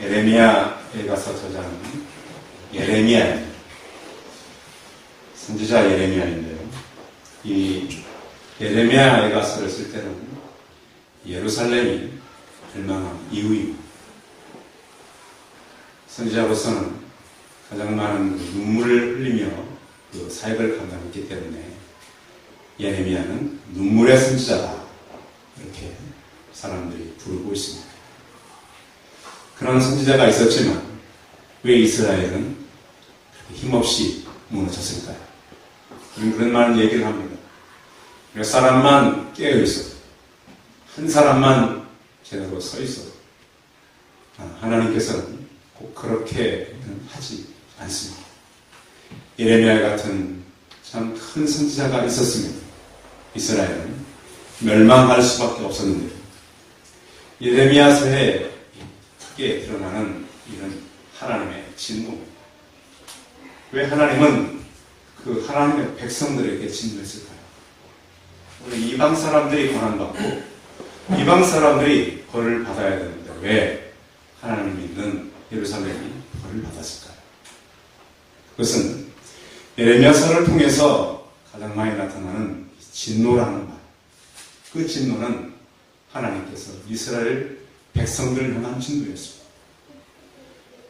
예레미야에 가서 저자는 예레미야입니다. 선지자 예레미야인데요. 이 예레미야에 가서를 쓸 때는 예루살렘이 멸망한 이후입니다. 선지자로서는 가장 많은 눈물을 흘리며 그 사역을 감당했기 때문에 예레미야는 눈물의 선지자다, 이렇게 사람들이 부르고 있습니다. 그런 선지자가 있었지만 왜 이스라엘은 힘없이 무너졌을까요? 우리는 그런 많은 얘기를 합니다. 몇 사람만 깨어있어도, 한 사람만 제대로 서 있어도 하나님께서는 꼭 그렇게는 하지 않습니다. 예레미야 같은 참 큰 선지자가 있었으면 이스라엘은 멸망할 수밖에 없었는데, 예레미야서에 크게 드러나는 이런 하나님의 진노. 왜 하나님은 그 하나님의 백성들에게 진노했을까요? 우리 이방 사람들이 고난받고 이방 사람들이 벌을 받아야 되는데 왜 하나님 믿는 예루살렘이 벌을 받았을까요? 그것은 예레미야서를 통해서 가장 많이 나타나는 진노라는 말. 그 진노는 하나님께서 이스라엘 백성들을 향한 진노였습니다.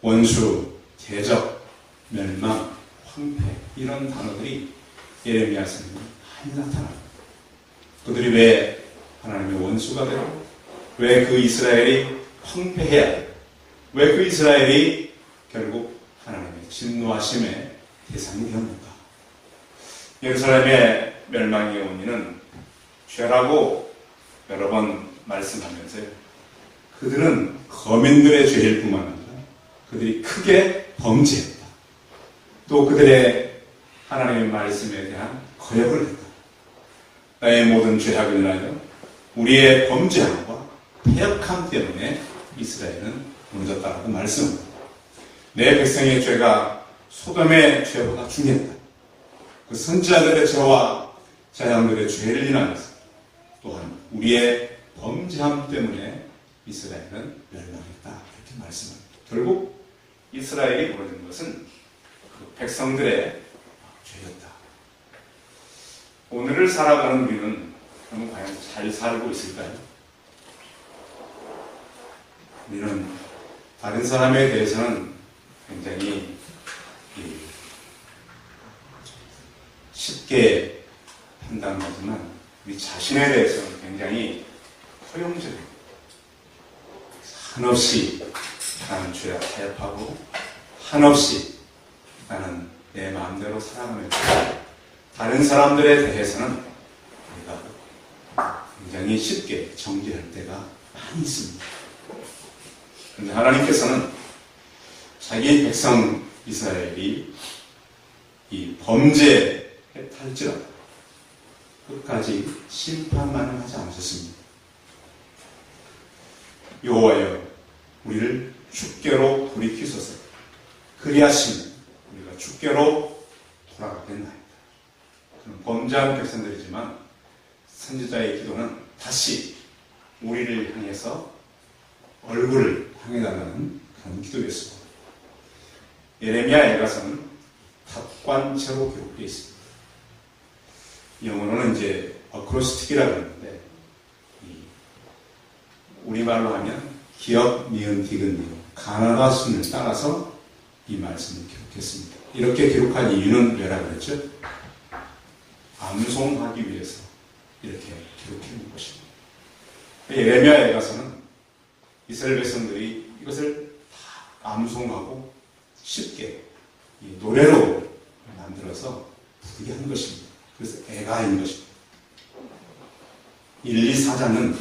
원수, 대적, 멸망, 황폐, 이런 단어들이 예레미야서에 많이 나타납니다. 그들이 왜 하나님의 원수가 되고, 왜 그 이스라엘이 황폐해야 되고, 왜 그 이스라엘이 결국 하나님의 진노하심의 대상이 되었는가? 예루살렘의 멸망의 원인은 죄라고 여러 번 말씀하면서요, 그들은 거민들의 죄일 뿐만 아니라 그들이 크게 범죄했다. 또 그들의 하나님의 말씀에 대한 거역을 했다. 나의 모든 죄악을 인하여 우리의 범죄함과 패역함 때문에 이스라엘은 무너졌다라고 말씀합니다. 내 백성의 죄가 소돔의 죄보다 중했다. 그 선지자들의 죄와 자양들의 죄를 인하여서 또한 우리의 범죄함 때문에 이스라엘은 멸망했다, 이렇게 말씀합니다. 결국 이스라엘이 무너진 것은 그 백성들의 죄였다. 오늘을 살아가는 우리는 그럼 과연 잘 살고 있을까요? 우리는 다른 사람에 대해서는 굉장히 쉽게 판단하지만 우리 자신에 대해서는 굉장히 허용적이고, 한없이 나는 죄에 타협하고 한없이 나는 내 마음대로 살아가면서 다른 사람들에 대해서는 우리가 굉장히 쉽게 정죄할 때가 많이 있습니다. 그런데 하나님께서는 자기 백성 이스라엘이 이 범죄에 탈지라도 끝까지 심판만은 하지 않으셨습니다. 여호와여, 우리를 주께로 돌이키소서. 그리하시면 우리가 주께로 돌아가겠나이다. 그럼 범죄한 백성들이지만 선지자의 기도는 다시 우리를 향해서 얼굴을 향해달라는 그런 기도였습니다. 예레미야에 가서는 탑관체로 기록되어 있습니다. 영어로는 이제 어크로스틱이라고 하는데, 우리말로 하면 기역, 니은, 디귿, 니은, 가나다 순을 따라서 이 말씀을 기록했습니다. 이렇게 기록한 이유는 왜라고 그랬죠? 암송하기 위해서 이렇게 기록해 놓은 것입니다. 예레미야에 가서는 이스라엘 백성들이 이것을 다 암송하고 쉽게 이 노래로 만들어서 부르게 한 것입니다. 그래서 애가인 것입니다. 1, 2, 4장은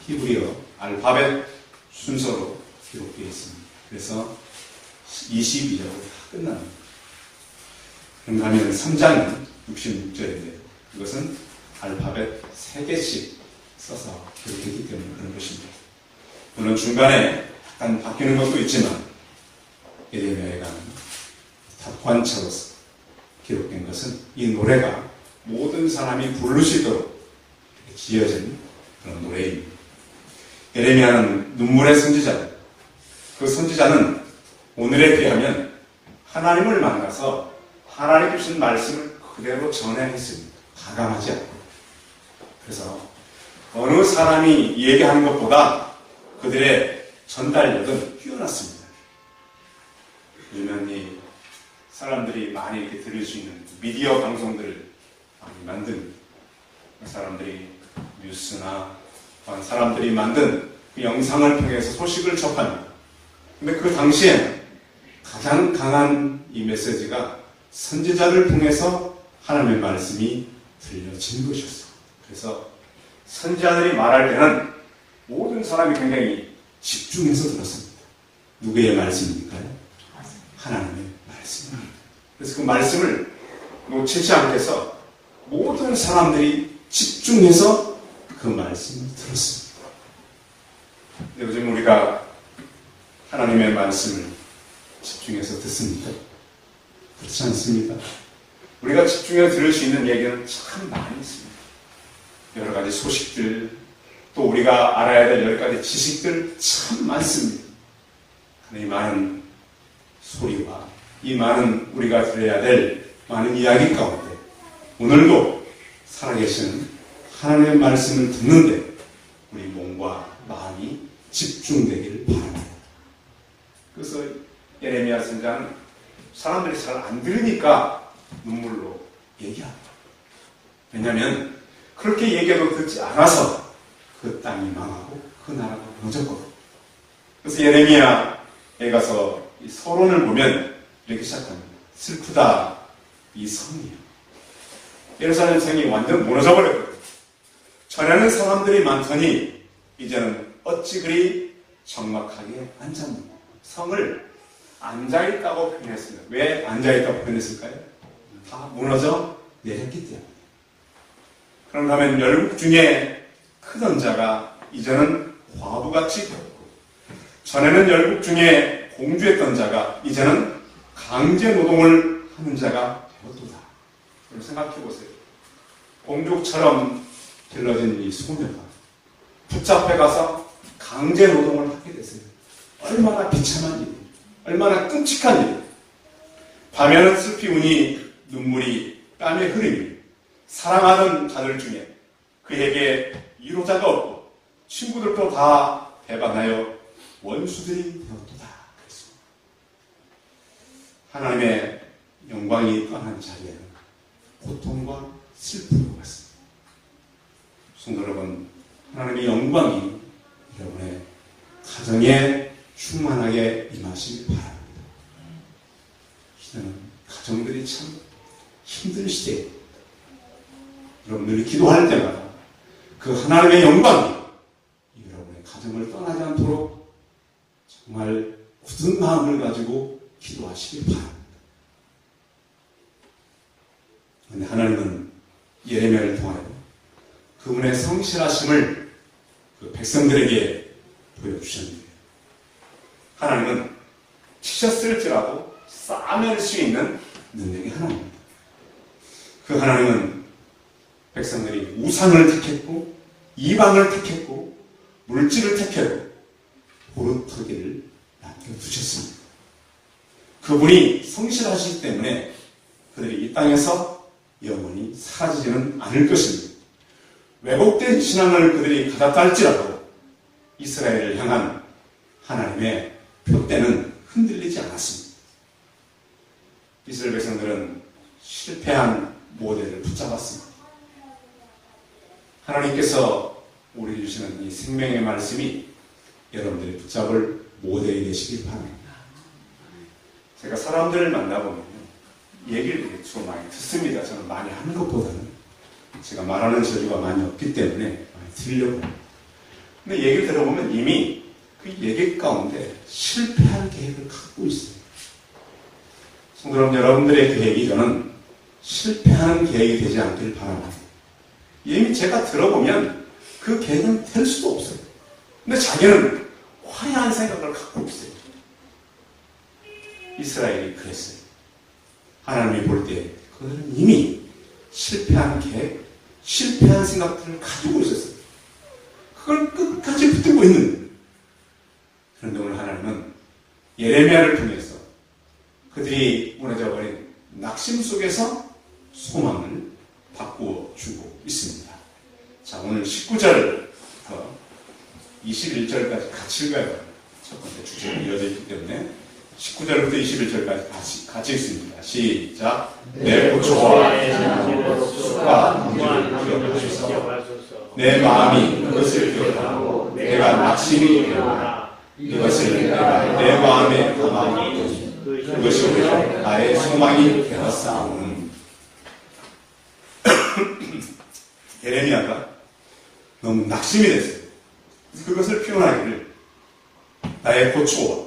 히브리어 알파벳 순서로 기록되어 있습니다. 그래서 22절로 다 끝납니다. 그런가 하면 3장은 66절인데 이것은 알파벳 3개씩 써서 기록했기 때문에 그런 것입니다. 물론 중간에 약간 바뀌는 것도 있지만 예레미야에 가는 탑관처로서 기록된 것은 이 노래가 모든 사람이 부를 수 있도록 지어진 그런 노래입니다. 예레미야는 눈물의 선지자입니다. 그 선지자는 오늘에 비하면 하나님을 만나서 하나님 주신 말씀을 그대로 전해야 했습니다. 가감하지 않고. 그래서 어느 사람이 얘기하는 것보다 그들의 전달력은 뛰어났습니다. 요즘은 이 사람들이 많이 이렇게 들을 수 있는 미디어 방송들을 많이 만든 사람들이 뉴스나 사람들이 만든 그 영상을 통해서 소식을 접합니다. 근데 그 당시에 가장 강한 이 메시지가 선지자를 통해서 하나님의 말씀이 들려진 것이었어요. 그래서 선지자들이 말할 때는 모든 사람이 굉장히 집중해서 들었습니다. 누구의 말씀입니까요? 하나님의 말씀입니다. 그래서 그 말씀을 놓치지 않게 해서 모든 사람들이 집중해서 그 말씀을 들었습니다. 요즘 우리가 하나님의 말씀을 집중해서 듣습니까? 그렇지 않습니까? 우리가 집중해서 들을 수 있는 얘기는 참 많이 있습니다. 여러 가지 소식들, 또 우리가 알아야 될 여러 가지 지식들 참 많습니다. 이 많은 소리와 이 많은 우리가 들어야 될 많은 이야기 가운데 오늘도 살아계시는 하나님의 말씀을 듣는데 우리 몸과 마음이 집중되기를 바랍니다. 그래서 예레미야 선지자는 사람들이 잘 안 들으니까 눈물로 얘기합니다. 왜냐하면 그렇게 얘기해도 듣지 않아서 그 땅이 망하고 그 나라가 무너졌거든요. 그래서 예레미야에 가서 이 서론을 보면 이렇게 시작합니다. 슬프다 이 성이요. 예루살렘 성이 완전 무너져 버렸거든요. 전에는 사람들이 많더니 이제는 어찌 그리 적막하게 앉았는가. 성을 앉아있다고 표현했습니다. 왜 앉아있다고 표현했을까요? 다 무너져 내렸기 때문에. 그런다면 열국 중에 크던 자가 이제는 과부같이 되었고, 전에는 열국 중에 공주했던 자가 이제는 강제 노동을 하는 자가 되었도다. 그럼 생각해 보세요. 공주처럼 길러진 이 소녀가 붙잡혀 가서 강제 노동을 하게 됐어요. 얼마나 비참한 일이에요. 얼마나 끔찍한 일이에요. 밤에는 슬피 우니 눈물이 땀에 흐르니 사랑하는 자들 중에 그에게 위로자가 없고 친구들도 다 배반하여 원수들이 되었도다. 그랬습니다. 하나님의 영광이 떠난 자리에는 고통과 슬픔이 같습니다. 성도 여러분, 하나님의 영광이 여러분의 가정에 충만하게 임하시기 바랍니다. 이제는 가정들이 참 힘든 시대에 여러분들이 기도할 때마다 그 하나님의 영광이 여러분의 가정을 떠나지 않도록 정말 굳은 마음을 가지고 기도하시기 바랍니다. 그런데 하나님은 예레미야를 통하여 그분의 성실하심을 그 백성들에게 보여주셨는데, 하나님은 치셨을지라도 싸맬 수 있는 능력이 하나님입니다. 그 하나님은 백성들이 우상을 택했고 이방을 택했고 물질을 택해도 호루터기를 남겨두셨습니다. 그분이 성실하시기 때문에 그들이 이 땅에서 영원히 사라지지는 않을 것입니다. 왜곡된 신앙을 그들이 가졌다 할지라도 이스라엘을 향한 하나님의 표대는 흔들리지 않았습니다. 이스라엘 백성들은 실패한 모델을 붙잡았습니다. 하나님께서 우리 주시는 이 생명의 말씀이 여러분들이 붙잡을 모델이 되시길 바랍니다. 제가 사람들을 만나보면 얘기를 주로 많이 듣습니다. 저는 많이 하는 것보다는 제가 말하는 재주가 많이 없기 때문에 많이 들으려고 합니다. 근데 얘기를 들어보면 이미 그 얘기 가운데 실패한 계획을 갖고 있어요. 성도 여러분들의 계획이 저는 실패하는 계획이 되지 않기를 바랍니다. 이미 제가 들어보면 그 계획은 될 수도 없어요. 근데 자기는 화려한 생각을 갖고 있어요. 이스라엘이 그랬어요. 하나님이 볼 때 그들은 이미 실패한 계획, 실패한 생각들을 가지고 있었어요. 그걸 끝까지 붙들고 있는 거예요. 그런데 오늘 하나님은 예레미야를 통해서 그들이 무너져 버린 낙심 속에서 소망을 바꾸어 주고 있습니다. 자, 오늘 19절부터 21절까지 같이 읽어야 합니다. 첫 번째 주제로 이어져 있기 때문에 19절부터 21절까지 같이 읽습니다. 시작. 내 고초와 내 숫과 담주를 기억하소서. 내 마음이 그것을 기억하고 내가 낙심이 되었다. 이것을 내가 내 마음에 가만히 두니 그것이 오히려 나의 소망이 되었사오니. 예레미야가 너무 낙심이 됐어요. 그것을 표현하기를 나의 고초와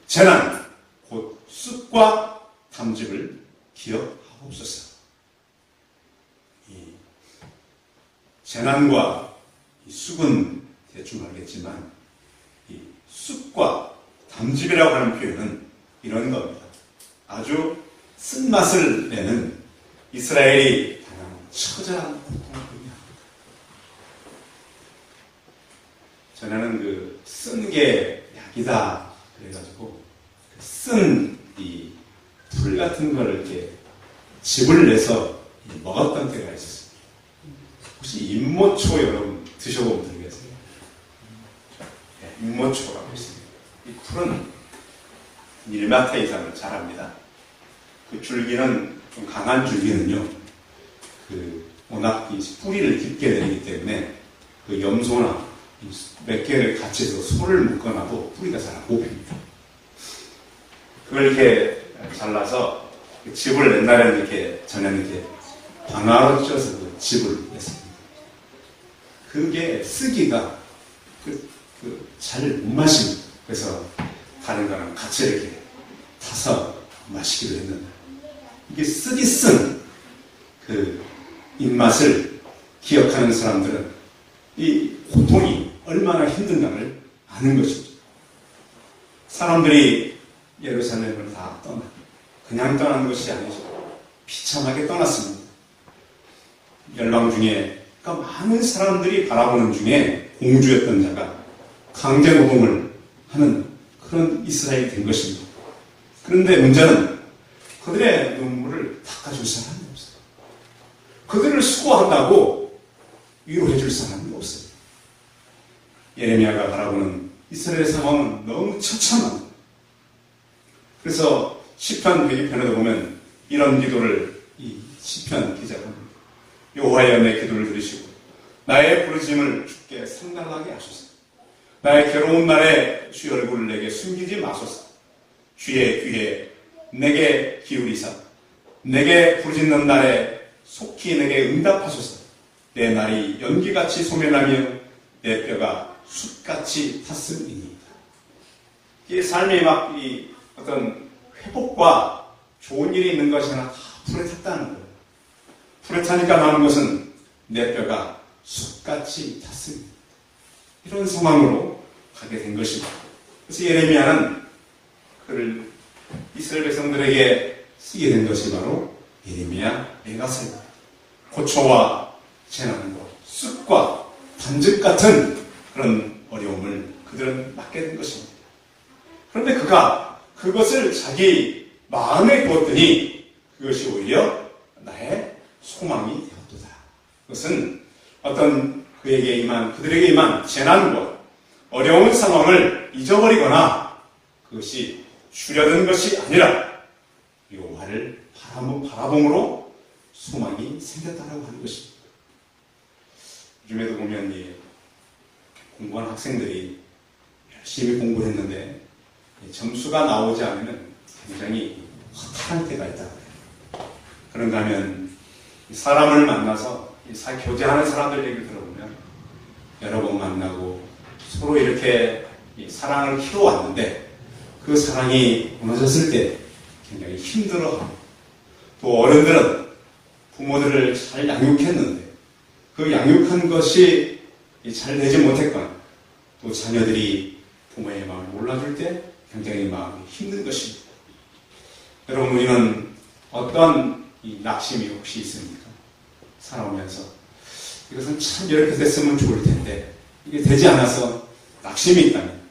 재난 곧 쑥과 담즙을 기억하옵소서. 이 재난과 이 쑥은 대충 알겠지만 이 쑥과 담즙이라고 하는 표현은 이런 겁니다. 아주 쓴맛을 내는 이스라엘이 당한 처절한 고통을 의미합니다. 전에는 그 쓴 게 약이다 그래가지고 쓴 이 풀 같은 걸 이렇게 즙을 내서 먹었던 때가 있었습니다. 혹시 임모초 여러분 드셔보면 되겠어요? 네, 임모초라고 있습니다. 이 풀은 1m 이상을 자랍니다. 그 줄기는 좀 강한 줄기는요, 그 워낙 이 뿌리를 깊게 내리기 때문에 그 염소나 몇 개를 같이 해서 소를 묶어놔도 뿌리가 잘 안 뽑힙니다. 그걸 이렇게 잘라서 즙을 옛날에는 이렇게 전에는 이렇게 방아로 쪄서 그 즙을 냈습니다. 그게 쓰기가 잘 못 마십니다. 그래서 다른 거랑 같이 이렇게 타서 마시기도 했는데 이게 쓰기 쓴 그 입맛을 기억하는 사람들은 이 고통이 얼마나 힘든가를 아는 것입니다. 사람들이 예루살렘을 다 그냥 떠난 것이 아니죠. 비참하게 떠났습니다. 열방 중에 그러니까 많은 사람들이 바라보는 중에 공주였던 자가 강제 노동을 하는 그런 이스라엘이 된 것입니다. 그런데 문제는 그들의 눈물을 닦아줄 사람이 없어요. 그들을 수고한다고 위로해 줄 사람이 없어요. 예레미야가 바라보는 이스라엘의 상황은 너무 처참합니다. 그래서 시편 102편에도 보면 이런 기도를 이 시편 기자가 합니다. 여호와여 내 기도를 들으시고 나의 부르짖음을 주께 상달하게 하소서. 나의 괴로운 날에 주의 얼굴을 내게 숨기지 마소서. 주의 귀에 내게 기울이사 내게 부르짖는 날에 속히 내게 응답하소서. 내 날이 연기같이 소멸하며 내 뼈가 숯같이 탔음이니이다. 이 삶이 막 이 어떤 회복과 좋은 일이 있는 것이 하나 다 불에 탔다는 거예요. 불에 타니까 나는 것은 내 뼈가 숯같이 탔습니다. 이런 상황으로 가게 된 것입니다. 그래서 예레미야는 그를 이스라엘 백성들에게 쓰게 된 것이 바로 예레미야 애가서입니다. 고초와 재난과 쑥과 단즙 같은 그런 어려움을 그들은 맞게 된 것입니다. 그런데 그가 그것을 자기 마음에 두었더니 그것이 오히려 나의 소망이 되었도다. 그것은 어떤 그들에게 임한 재난과 어려운 상황을 잊어버리거나 그것이 줄여든 것이 아니라 여호와를 바라봄으로 소망이 생겼다라고 하는 것입니다. 요즘에도 보면 공부한 학생들이 열심히 공부를 했는데 점수가 나오지 않으면 굉장히 허탈할 때가 있다. 그런가 하면 사람을 만나서 교제하는 사람들 얘기를 들어보면 여러 번 만나고 서로 이렇게 사랑을 키워왔는데 그 사랑이 무너졌을 때 굉장히 힘들어하고 또 어른들은 부모들을 잘 양육했는데 그 양육한 것이 잘 되지 못했거나 또 자녀들이 부모의 마음을 몰라줄 때 굉장히 마음이 힘든 것입니다. 여러분, 우리는 어떤 낙심이 혹시 있습니까? 살아오면서 이것은 참 이렇게 됐으면 좋을 텐데 이게 되지 않아서 낙심이 있다면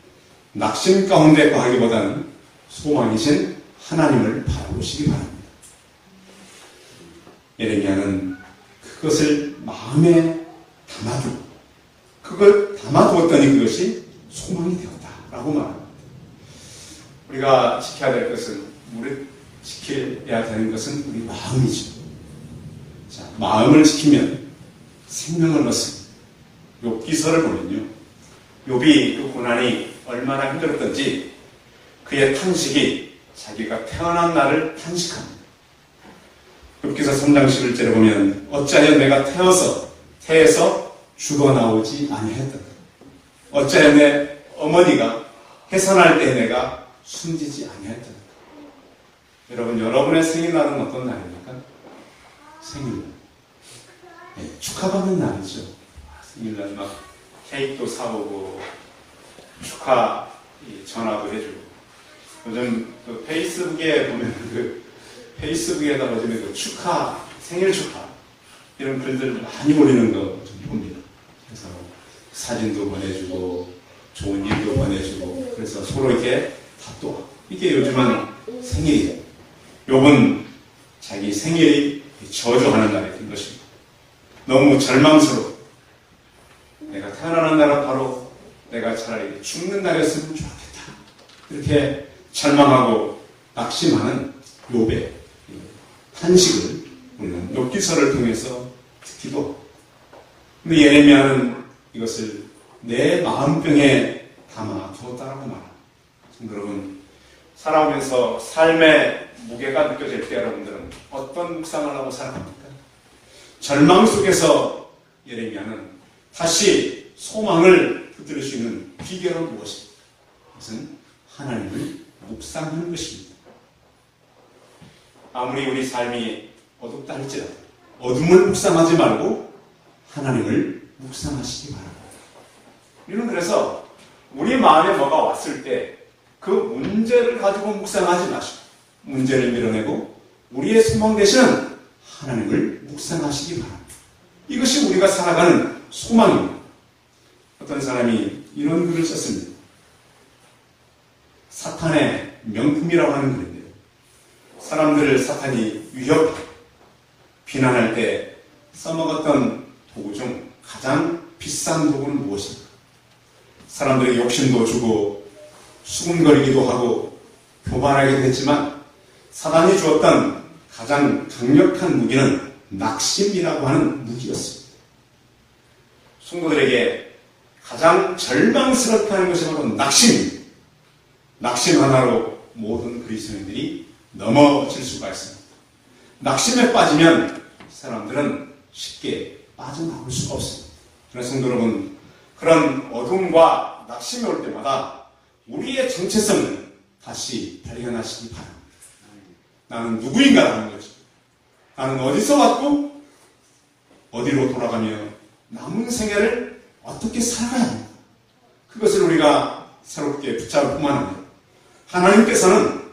낙심 가운데 거하기보다는 소망이신 하나님을 바라보시기 바랍니다. 예레미야는 그것을 마음에 담아두고 그걸 담아두었더니 그것이 소망이 되었다라고 말합니다. 우리가 지켜야 될 것은, 우리 지켜야 되는 것은 우리 마음이죠. 자, 마음을 지키면 생명을 얻습니다. 욥기서를 보면요, 욥이 그 고난이 얼마나 힘들었던지 그의 탄식이 자기가 태어난 날을 탄식합니다. 욥기서 3장 11절에 보면 어찌하여 내가 태에서 죽어나오지 아니했던가, 어찌하여 내 어머니가 해산할 때 내가 숨지지 아니했던가. 여러분, 여러분의 생일날은 어떤 날입니까? 생일날. 네, 축하받는 날이죠. 생일날 막 케이크도 사오고 축하 전화도 해주고. 요즘 그 페이스북에 보면 페이스북에다가 요즘에 그 축하, 생일 축하 이런 글들 많이 올리는 거 좀 봅니다. 그래서 사진도 보내주고 좋은 일도 보내주고, 그래서 서로 이렇게 답도, 이게 요즘은 생일이에요. 욥은 자기 생일이 저주하는 날이 된 것입니다. 너무 절망스러워. 내가 태어나는 날은 바로 내가 차라리 죽는 날이었으면 좋겠다, 이렇게 절망하고 낙심하는 욥의 탄식을 우리는 욥기서를 통해서 듣기도 하고, 근데 예레미야는 이것을 내 마음병에 담아 두었다라고 말합니다. 여러분, 살아오면서 삶의 무게가 느껴질 때 여러분들은 어떤 묵상을 하고 살아갑니까? 절망 속에서 예레미야는 다시 소망을 붙들 수 있는 비결은 무엇입니까? 그것은 하나님을 묵상하는 것입니다. 아무리 우리 삶이 어둡다 할지라도 어둠을 묵상하지 말고 하나님을 묵상하시기 바랍니다. 우리는 그래서 우리 마음에 뭐가 왔을 때 그 문제를 가지고 묵상하지 마시고 문제를 밀어내고 우리의 소망 되시는 하나님을 묵상하시기 바랍니다. 이것이 우리가 살아가는 소망입니다. 어떤 사람이 이런 글을 썼습니다. 사탄의 명품이라고 하는 글인데요, 사람들을 사탄이 위협하고 비난할 때 써먹었던 도구 중 가장 비싼 도구는 무엇입니까? 사람들에게 욕심도 주고 수군거리기도 하고 교만하기도 했지만 사단이 주었던 가장 강력한 무기는 낙심이라고 하는 무기였습니다. 성도들에게 가장 절망스럽다는 것이 바로 낙심입니다. 낙심 하나로 모든 그리스도인들이 넘어질 수가 있습니다. 낙심에 빠지면 사람들은 쉽게 빠져나올 수가 없습니다. 그래서 성도 여러분, 그런 어둠과 낙심이 올 때마다 우리의 정체성을 다시 발견하시기 바랍니다. 나는 누구인가라는 거죠. 나는 어디서 왔고 어디로 돌아가며 남은 생애를 어떻게 살아가야 합니까? 그것을 우리가 새롭게 붙잡을 뿐만 아니라 하나님께서는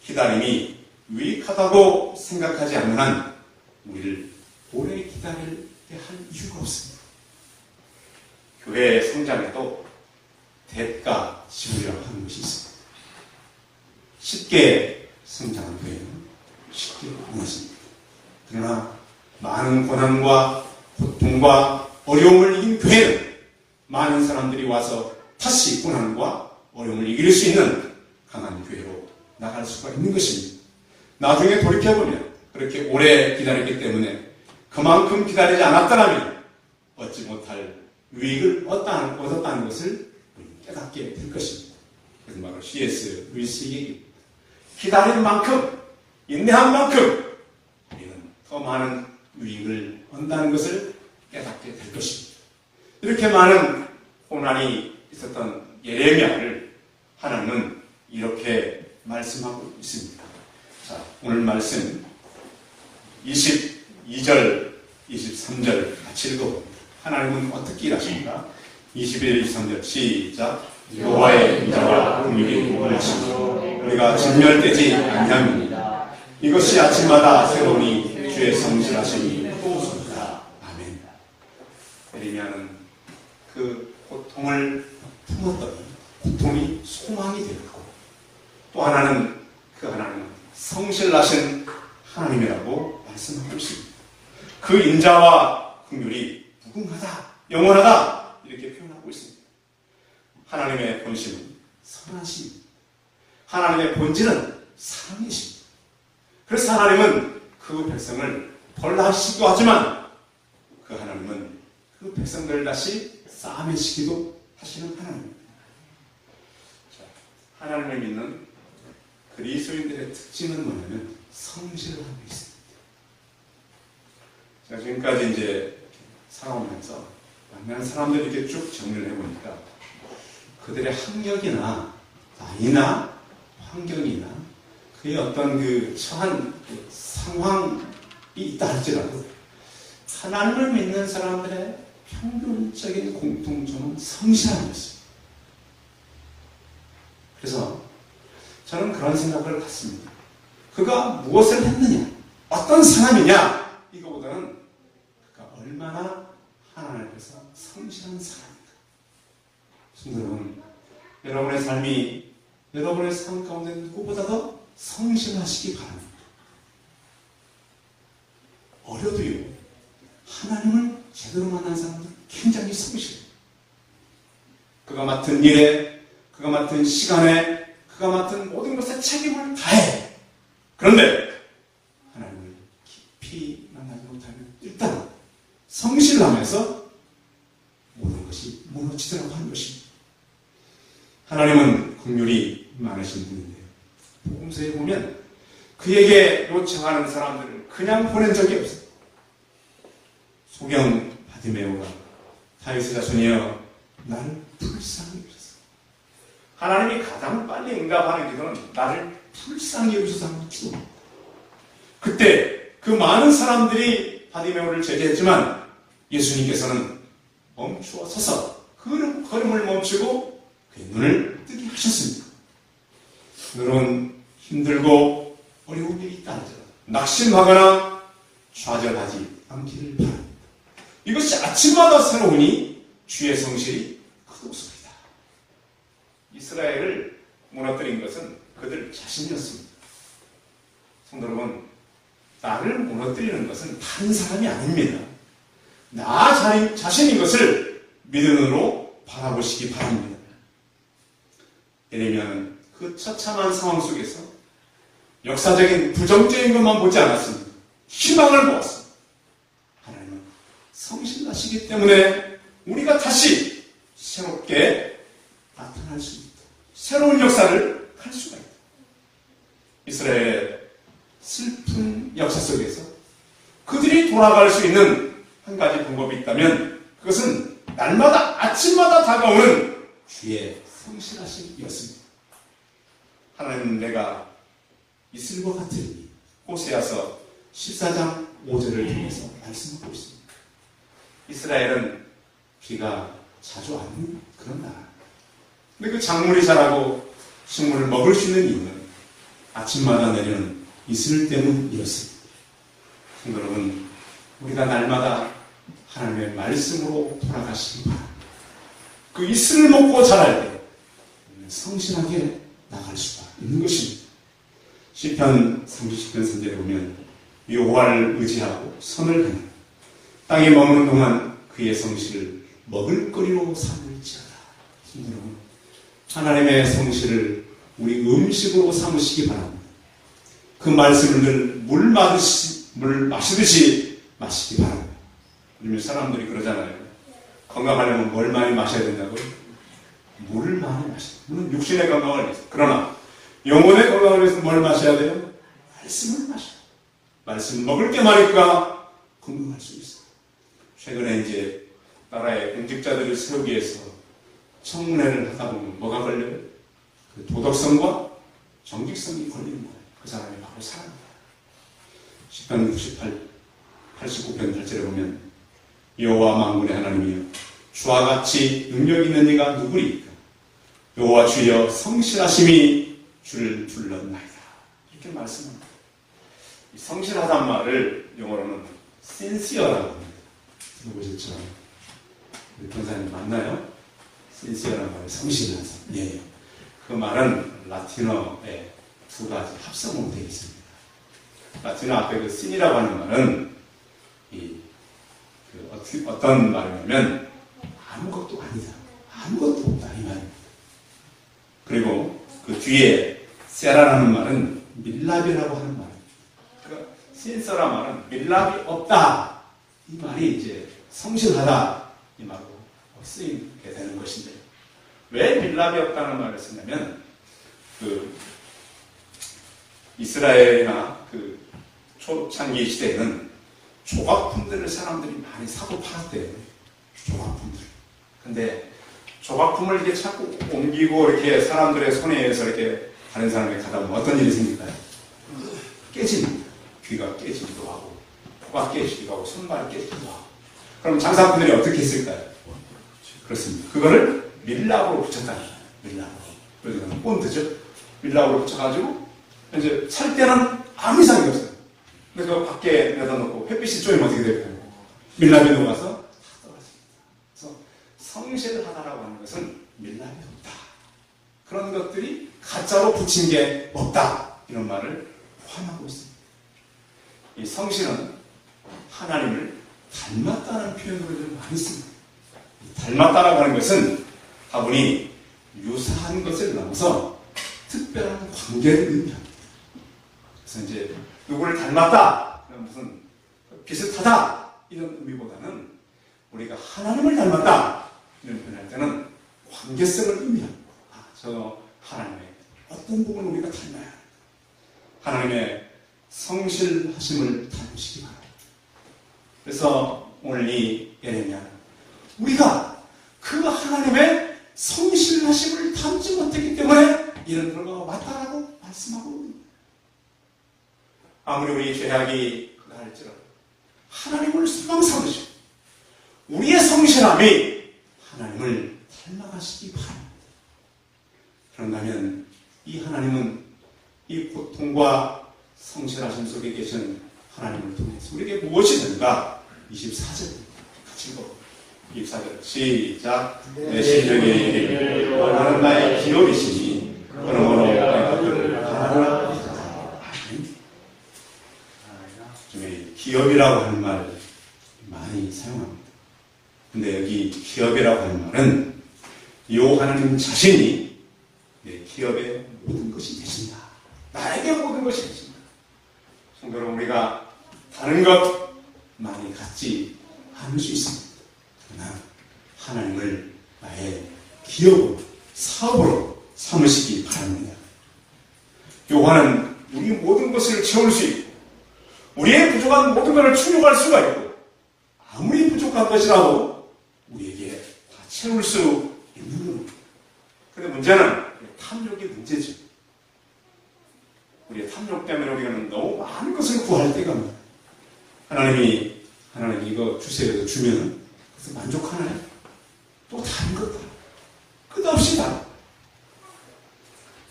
기다림이 유익하다고 생각하지 않는 한 우리를 오래 기다릴 때 한 이유가 없습니다. 교회의 성장에도 대가 지우려고 하는 것이 있습니다. 쉽게 성장한 교회는 쉽게 무너집니다. 그러나 많은 고난과 고통과 어려움을 이긴 교회는 많은 사람들이 와서 다시 고난과 어려움을 이길 수 있는 강한 교회로 나갈 수가 있는 것입니다. 나중에 돌이켜보면 그렇게 오래 기다렸기 때문에 그만큼 기다리지 않았다면 얻지 못할 유익을 얻었다는 것을 깨닫게 될 것입니다. 그래서 바로 C.S. 루이스의 얘기입니다. 기다린 만큼, 인내한 만큼 우리는 더 많은 유익을 얻는다는 것을 깨닫게 될 것입니다. 이렇게 많은 고난이 있었던 예레미야를 하나님은 이렇게 말씀하고 있습니다. 자, 오늘 말씀 22절, 23절 같이 읽어봅니다. 하나님은 어떻게 일하십니까? 21, 23절 시작. 여호와의 인자와 긍휼이 무궁하시고 우리가 진멸되지 아니함이니이다. 이것이 아침마다 새로우니 주의 성실하심이 또소이다. 아멘. 예레미야는 그 고통을 품었더니 고통이 소망이 되었고, 또 하나는 그 하나님은 성실하신 하나님이라고 말씀하고 있습니다. 그 인자와 긍휼이 무궁하다, 영원하다 이렇게 표현하고 있습니다. 하나님의 본심은 선하십니다. 하나님의 본질은 사랑이십니다. 그래서 하나님은 그 백성을 벌하시기도 하지만 그 하나님은 그 백성들을 다시 쌓아매시기도 하시는 하나님입니다. 하나님을 믿는 그리스도인들의 특징은 뭐냐면 성실을 하고 있습니다. 제가 지금까지 이제 살아오면서 만나는 사람들 이렇게 쭉 정리를 해보니까 그들의 학력이나 나이나 환경이나 그의 어떤 그 처한 그 상황이 있다 할지라도 하나님을 믿는 사람들의 평균적인 공통점은 성실한 것입니다. 그래서 저는 그런 생각을 갖습니다. 그가 무엇을 했느냐, 어떤 사람이냐, 이거보다는 그가 얼마나 하나님 앞에서 성실한 사람인가. 여러분, 여러분의 삶이 여러분의 삶 가운데 누구보다도 성실하시기 바랍니다. 어려도요, 하나님을 제대로 만난 사람들은 굉장히 성실해요. 그가 맡은 일에, 그가 맡은 시간에, 그가 맡은 모든 것에 책임을 다해. 그런데 하나님을 깊이 만나지 못하면 일단 성실함에서 모든 것이 무너지더라고 하는 것입니다. 하나님은 긍휼이 많으신 분인데요. 복음서에 보면 그에게 요청하는 사람들을 그냥 보낸 적이 없어요. 소경 바디메오가 다윗의 자손이여 나를 불쌍히 여기소서. 하나님이 가장 빨리 응답하는 기도는 나를 불쌍히 여기소서 하는 기도입니다. 그때 그 많은 사람들이 바디메오를 제지했지만 예수님께서는 멈추어 서서 걸음을 멈추고 그의 눈을 뜨게 하셨습니다. 여러분, 힘들고 어려운 일이 있다 할지라도 낙심하거나 좌절하지 않기를 바랍니다. 이것이 아침마다 새로우니 주의 성실이 크도소이다. 이스라엘을 무너뜨린 것은 그들 자신이었습니다. 성도 여러분, 나를 무너뜨리는 것은 다른 사람이 아닙니다. 나 자신인 것을 믿음으로 바라보시기 바랍니다. 예레미야는 그 처참한 상황 속에서 역사적인 부정적인 것만 보지 않았습니다. 희망을 보았습니다. 하나님은 성실하시기 때문에 우리가 다시 새롭게 나타날 수 있다. 새로운 역사를 할 수가 있다. 이스라엘의 슬픈 역사 속에서 그들이 돌아갈 수 있는 한 가지 방법이 있다면 그것은 날마다 아침마다 다가오는 주의 성실하심이었습니다. 하나님은 내가 이슬과 같으니 호세아서 14장 5절을 통해서 말씀하고 있습니다. 이스라엘은 비가 자주 안 오는 그런 나라. 근데 그 작물이 자라고 식물을 먹을 수 있는 이유는 아침마다 내리는 이슬 때문이었습니다. 여러분, 우리가 날마다 하나님의 말씀으로 돌아가시기 바랍니다. 그 이슬을 먹고 자랄 때 성실하게 나갈 수가 있는 것입니다. 시편 30편 3절에 보면 여호와를 의지하고 선을 행하는 땅에 머무는 동안 그의 성실을 먹을거리로 삼을지어다. 여러분, 하나님의 성실을 우리 음식으로 삼으시기 바랍니다. 그 말씀을 늘 물 마시듯이 마시기 바랍니다. 요즘 사람들이 그러잖아요. 건강하려면 뭘 많이 마셔야 된다고요? 물을 많이 마셔야 돼요. 물론 육신의 건강을 위해서. 그러나 영혼의 건강을 위해서 뭘 마셔야 돼요? 말씀을 마셔야 돼요. 말씀 먹을 게 많으니까 건강할 수 있어요. 최근에 이제 나라의 공직자들을 세우기 위해서 청문회를 하다 보면 뭐가 걸려요? 그 도덕성과 정직성이 걸리는 거예요. 그 사람이 바로 사람이에요. 시편 89편 8절에 보면 여호와 만군의 하나님이여 주와 같이 능력 있는 이가 누구리까? 여호와 주여 성실하심이 주를 불렀나이다. 이렇게 말씀합니다. 이 성실하단 말을 영어로는 sincere라고 합니다. 들어보셨죠? 우리 변사님 맞나요? sincere라는 말이 성실한 사람. 예. 그 말은 라틴어의 두 가지 합성으로 되어 있습니다. 라틴어 앞에 그 신이라고 하는 말은 어떤 말이냐면 아무것도 아니다, 아무것도 없다 이 말입니다. 그리고 그 뒤에 세라라는 말은 밀랍이라고 하는 말입니다. 그 신서라 말은 밀랍이 없다 이 말이 이제 성실하다 이 말로 쓰이게 되는 것인데, 왜 밀랍이 없다는 말을 쓰냐면 그 이스라엘이나 그 초창기 시대에는 조각품들을 사람들이 많이 사고 팔았대요. 조각품들. 근데 조각품을 이렇게 자꾸 옮기고 이렇게 사람들의 손에 의해서 이렇게 다른 사람에게 가다 보면 어떤 일이 생길까요? 깨집니다. 귀가 깨지기도 하고, 코가 깨지기도 하고, 손발이 깨지기도 하고. 그럼 장사꾼들이 어떻게 했을까요? 그렇습니다. 그거를 밀랍으로 붙였다는 거예요. 밀랍으로. 그래서 본드죠. 밀랍으로 붙여가지고 이제 살 때는 아무 이상이 없어요. 근데 그거 밖에 내다 놓고 햇빛이 쪼이면 어떻게 될까요? 밀랍이 녹아서 다 떨어집니다. 그래서 성실하다라고 하는 것은 밀랍이 없다. 그런 것들이 가짜로 붙인 게 없다. 이런 말을 포함하고 있습니다. 이 성실은 하나님을 닮았다는 표현으로 많이 씁니다. 닮았다라고 하는 것은 다분히 유사한 것을 넘어서 특별한 관계를 의미합니다. 그래서 이제 누구를 닮았다, 무슨 비슷하다 이런 의미보다는 우리가 하나님을 닮았다 이런 표현할 때는 관계성을 의미합니다. 저 하나님의 어떤 부분을 우리가 닮아야 합니다. 하나님의 성실하심을 닮으시기 바랍니다. 그래서 오늘 이 예레미야는 우리가 그 하나님의 성실하심을 닮지 못했기 때문에 이런 결과가 왔다라고 말씀하고 있습니다. 아무리 우리 죄악이 할지라도 하나님을 소망 삼으시고 우리의 성실함이 하나님을 닮아가시기 바랍니다. 그런다면 이 하나님은 이 고통과 성실하심 속에 계신 하나님을 통해서 우리에게 무엇이 된가? 24절 같이 읽어. 24절 시작. 내 심령에 이르기를 너는 나의 기업이시니 그러므로 내가 그를 바라라. 요즘에 기업이라고 하는 말 많이 사용합니다. 근데 여기 기업이라고 하는 말은 요 하나님 자신이 내 기업의 모든 것이 되신다. 나에게 모든 것이 되신다. 성도 여러분, 우리가 다른 것 많이 갖지 않을 수 있습니다. 그러나 하나님을 나의 기업으로, 사업으로 삼으시기 바랍니다. 요한은 우리 모든 것을 채울 수 있고 우리의 부족한 모든 것을 충족할 수가 있고 아무리 부족한 것이라도 우리에게 다 채울 수 있는 겁니다. 그런데 문제는 탐욕의 문제죠. 우리의 탐욕 때문에 우리는 너무 많은 것을 구할 때가 있습니다. 하나님이 이거 주세요 주면은 그래서 만족하나요? 또 다른 것들 끝없이 다.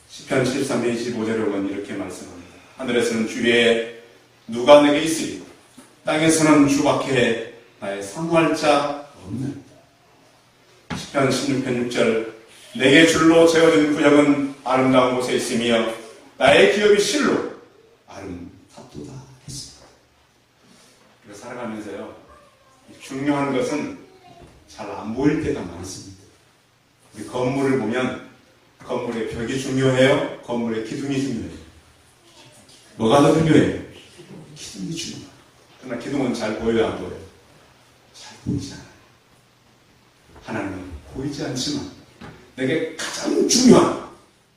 시편 73편 25절에 보면 이렇게 말씀합니다. 하늘에서는 주의 누가 내게 있으리고 땅에서는 주밖에 나의 사모할 자 없는. 시편 16편 6절 내게 줄로 재어진 구역은 아름다운 곳에 있으며 나의 기업이 실로 아름답도다 했습니다. 우리가 살아가면서요 중요한 것은 잘 안 보일 때가 많습니다. 우리 건물을 보면 건물의 벽이 중요해요? 건물의 기둥이 중요해요? 뭐가 더 중요해요? 기둥이 중요해요. 그러나 기둥은 잘 보여요, 안 보여요? 잘 보이지 않아요. 하나님은 보이지 않지만 내게 가장 중요한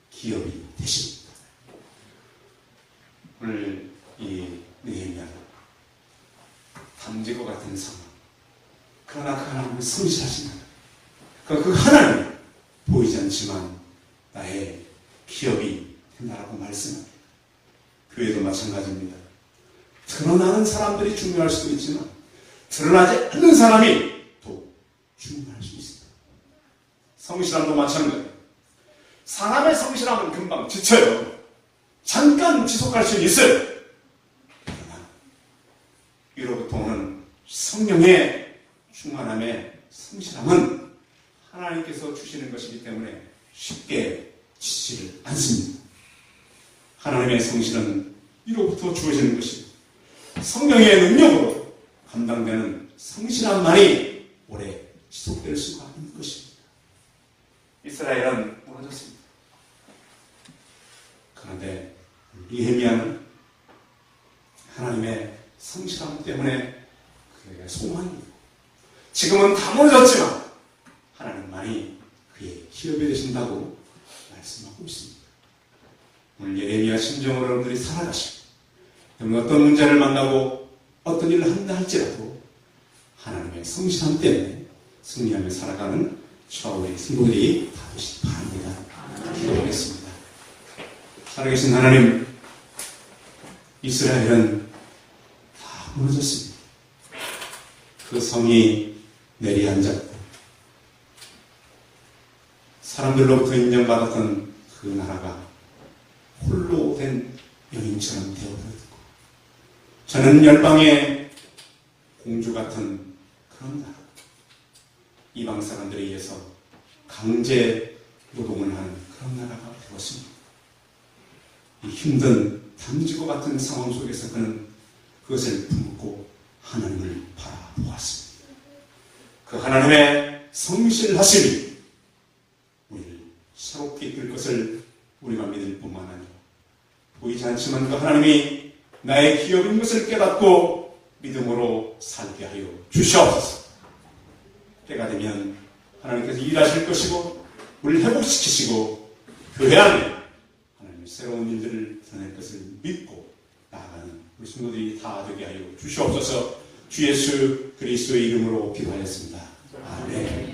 기업이 되십니다. 오늘 이 느헤미야는 담지고 같은 상황, 그러나 그 하나님은 성실하신 하나님, 그 하나님 보이지 않지만 나의 기업이 된다라고 말씀합니다. 교회도 마찬가지입니다. 드러나는 사람들이 중요할 수도 있지만 드러나지 않는 사람이 더 중요할 수 있습니다. 성실함도 마찬가지예요. 사람의 성실함은 금방 지쳐요. 잠깐 지속할 수 있어요. 그러나 위로부터 오는 성령의 충만함의 성실함은 하나님께서 주시는 것이기 때문에 쉽게 지지를 않습니다. 하나님의 성실은 이로부터 주어지는 것이고 성령의 능력으로 감당되는 성실함만이 오래 지속될 수가 있는 것입니다. 이스라엘은 무너졌습니다. 그런데 느헤미야는 하나님의 성실함 때문에 그에게 소망이 있고 지금은 다 무너졌지만 하나님만이 그의 기업이 되신다고 말씀하고 있습니다. 오늘 예레미야 심정으로 여러분들이 살아가시고 여러분 어떤 문제를 만나고 어떤 일을 한다 할지라도 하나님의 성실함 때문에 승리하며 살아가는 저와 우리 성도들이 다 되시기 바랍니다. 기도하겠습니다. 살아계신 하나님, 이스라엘은 다 무너졌습니다. 그 성이 내리앉았고 사람들로부터 인정받았던 그 나라가 홀로 된 여인처럼 되어버렸고 저는 열방의 공주 같은 그런 나라, 이방 사람들에 의해서 강제 노동을 하는 그런 나라가 되었습니다. 이 힘든 담지고 같은 상황 속에서 그는 그것을 품고 하나님을 바라보았습니다. 그 하나님의 성실하심이 우리를 새롭게 이끌 것을 우리가 믿을 뿐만 아니라 보이지 않지만 그 하나님이 나의 기업인 것을 깨닫고 믿음으로 살게 하여 주시옵소서. 때가 되면 하나님께서 일하실 것이고 우리를 회복시키시고 교회 안에 하나님의 새로운 일들을 드러낼 것을 믿고 나아가는 우리 성도들이 다 되게 하여 주시옵소서. 주 예수 그리스도의 이름으로 기도하였습니다. 아멘.